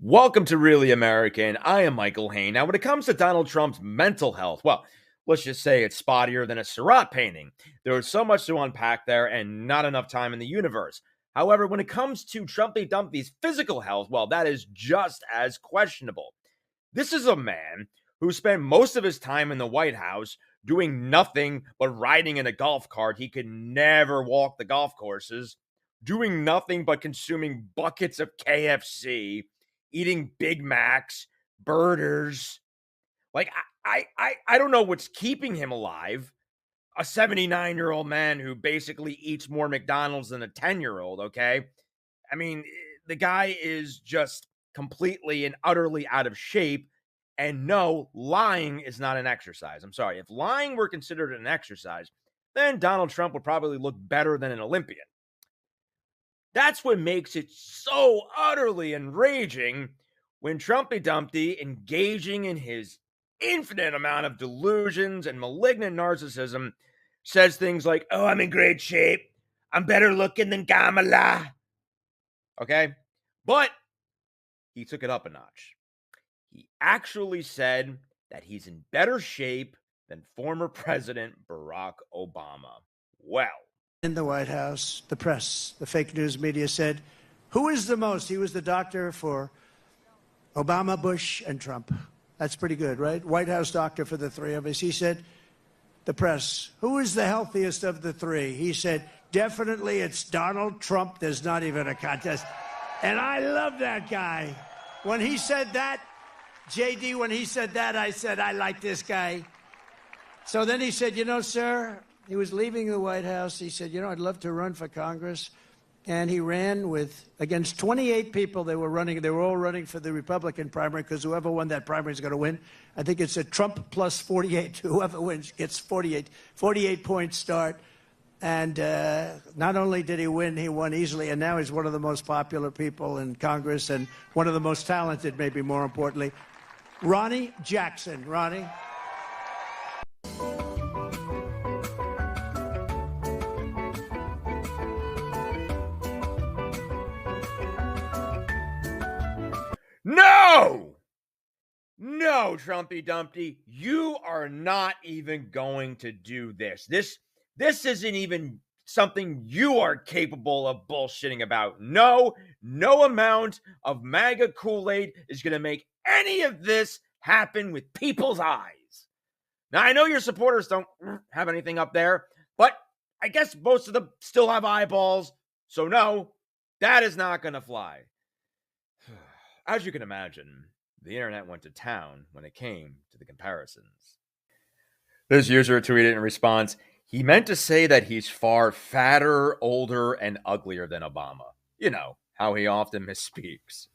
Welcome to Really American. I am Michael Hayne. Now, when it comes to Donald Trump's mental health, well, let's just say it's spottier than a Seurat painting. There is so much to unpack there and not enough time in the universe. However, when it comes to Trumpy Dumpy's physical health, well, that is just as questionable. This is a man who spent most of his time in the White House doing nothing but riding in a golf cart. He could never walk the golf courses, doing nothing but consuming buckets of KFC, eating Big Macs, burgers. Like I don't know what's keeping him alive. A 79-year-old man who basically eats more McDonald's than a 10-year-old, okay? I mean, the guy is just completely and utterly out of shape. And no, lying is not an exercise. I'm sorry. If lying were considered an exercise, then Donald Trump would probably look better than an Olympian. That's what makes it so utterly enraging when Trumpy Dumpty, engaging in his infinite amount of delusions and malignant narcissism, says things like, "Oh, I'm in great shape. I'm better looking than Kamala." Okay? But he took it up a notch. He actually said that he's in better shape than former President Barack Obama. Well, in the White House, the press, the fake news media said, who is the most? He was the doctor for Obama, Bush, and Trump. That's pretty good, right? White House doctor for the three of us. He said, the press, who is the healthiest of the three? He said, definitely it's Donald Trump. There's not even a contest. And I love that guy. When he said that, JD, when he said that, I said, I like this guy. So then he said, you know, sir, he was leaving the White House. He said, you know, I'd love to run for Congress. And he ran against 28 people. They were all running for the Republican primary because whoever won that primary is going to win. I think it's a Trump plus 48. Whoever wins gets 48 point start. And not only did he win, he won easily. And now he's one of the most popular people in Congress and one of the most talented, maybe more importantly. Ronnie Jackson. Ronnie. No, Trumpy Dumpty, you are not even going to do this. This isn't even something you are capable of bullshitting about. No amount of MAGA Kool-Aid is going to make any of this happen with people's eyes. Now, I know your supporters don't have anything up there, but I guess most of them still have eyeballs. So no, that is not going to fly. As you can imagine, the internet went to town when it came to the comparisons. This user tweeted in response, he meant to say that he's far fatter, older, and uglier than Obama. You know, how he often misspeaks.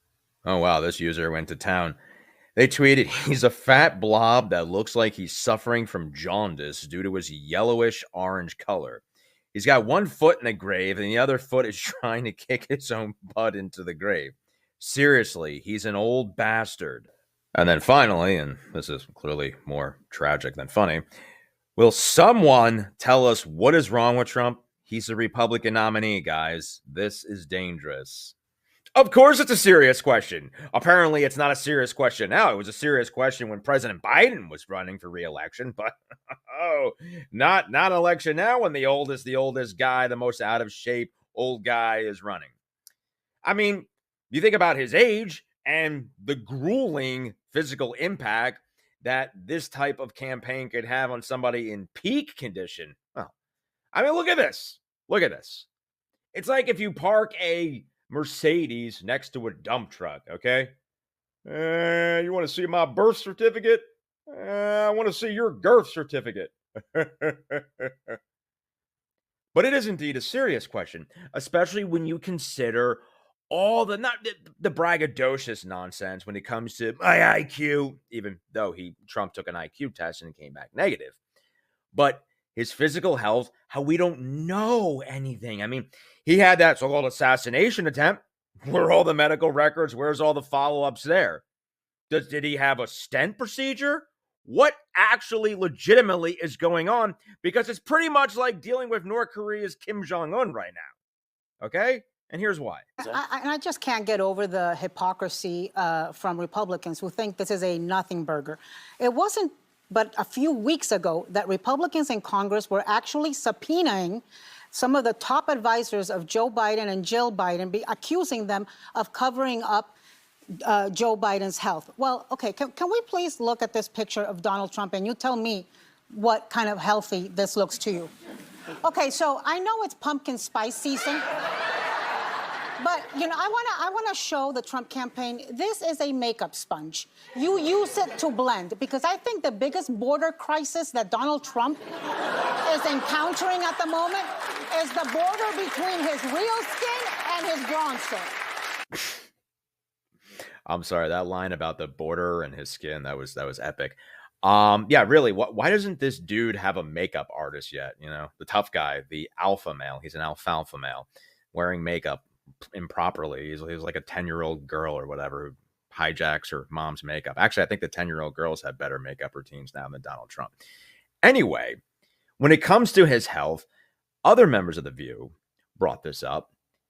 Oh wow, this user went to town. They tweeted, he's a fat blob that looks like he's suffering from jaundice due to his yellowish-orange color. He's got one foot in a grave, and the other foot is trying to kick his own butt into the grave. Seriously, he's an old bastard. And then finally, and this is clearly more tragic than funny, will someone tell us what is wrong with Trump? He's a Republican nominee, guys. This is dangerous. Of course it's a serious question. Apparently it's not a serious question now. It was a serious question when President Biden was running for re-election, but not election now when the oldest guy, the most out of shape old guy is running. I mean, you think about his age and the grueling physical impact that this type of campaign could have on somebody in peak condition. Well, I mean, look at this. Look at this. It's like if you park a Mercedes next to a dump truck, okay? You want to see my birth certificate? I want to see your girth certificate. But it is indeed a serious question, especially when you consider all the braggadocious nonsense when it comes to my IQ, even though Trump took an IQ test and it came back negative. But his physical health, how we don't know anything. I mean, he had that so-called assassination attempt. Where are all the medical records? Where's all the follow-ups there? Did he have a stent procedure? What actually legitimately is going on? Because it's pretty much like dealing with North Korea's Kim Jong-un right now. Okay? And here's why. I just can't get over the hypocrisy from Republicans who think this is a nothing burger. It wasn't but a few weeks ago that Republicans in Congress were actually subpoenaing some of the top advisors of Joe Biden and Jill Biden, accusing them of covering up Joe Biden's health. Well, okay, can we please look at this picture of Donald Trump and you tell me what kind of healthy this looks to you? Okay, so I know it's pumpkin spice season. But, you know, I want to show the Trump campaign, this is a makeup sponge. You use it to blend, because I think the biggest border crisis that Donald Trump is encountering at the moment is the border between his real skin and his drawn skin. I'm sorry, that line about the border and his skin, that was epic. Yeah, really, why doesn't this dude have a makeup artist yet? You know, the tough guy, the alpha male, he's an alfalfa male, wearing makeup improperly. He's like a 10-year-old girl or whatever who hijacks her mom's makeup. Actually, I think the 10-year-old girls have better makeup routines now than Donald Trump. Anyway, when it comes to his health, other members of The View brought this up,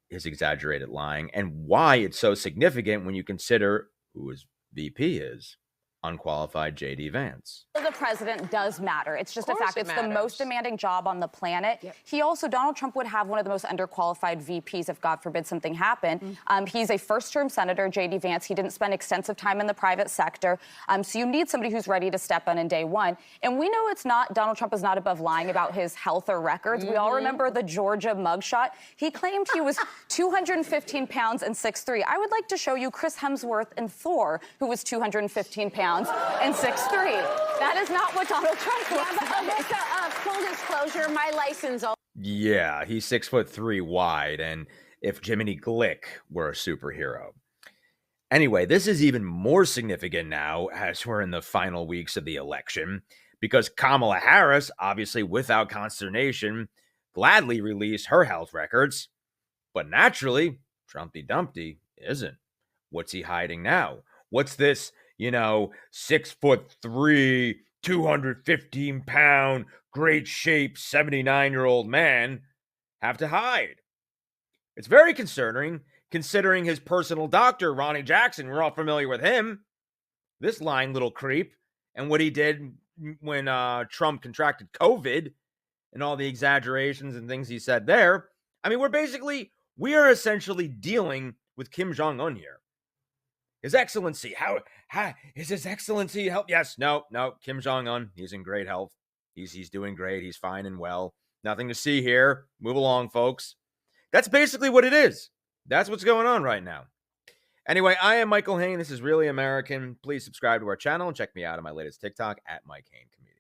his exaggerated lying, and why it's so significant when you consider who his VP is. Unqualified J.D. Vance. The president does matter. It's just a fact. It's the most demanding job on the planet. Yep. Donald Trump would have one of the most underqualified VPs if, God forbid, something happened. He's a first-term senator, J.D. Vance. He didn't spend extensive time in the private sector. So you need somebody who's ready to step in day one. And we know Donald Trump is not above lying about his health or records. We all remember the Georgia mugshot. He claimed he was 215 pounds and 6'3". I would like to show you Chris Hemsworth in Thor, who was 215 pounds and 6'3". That is not what Donald Trump was. Alyssa, full disclosure, my license. Yeah, he's 6'3" wide, and if Jiminy Glick were a superhero. Anyway, this is even more significant now as we're in the final weeks of the election, because Kamala Harris, obviously without consternation, gladly released her health records. But naturally, Trumpy Dumpty isn't. What's he hiding now? What's this, 6'3", 215-pound, great shape, 79-year-old man have to hide? It's very concerning, considering his personal doctor, Ronnie Jackson. We're all familiar with him. This lying little creep, and what he did when Trump contracted COVID and all the exaggerations and things he said there. I mean, we are essentially dealing with Kim Jong-un here. His Excellency, how is His Excellency help? Yes, no, Kim Jong-un, he's in great health. He's doing great. He's fine and well. Nothing to see here. Move along, folks. That's basically what it is. That's what's going on right now. Anyway, I am Michael Hayne. This is Really American. Please subscribe to our channel and check me out on my latest TikTok at Mike Hayne Comedian.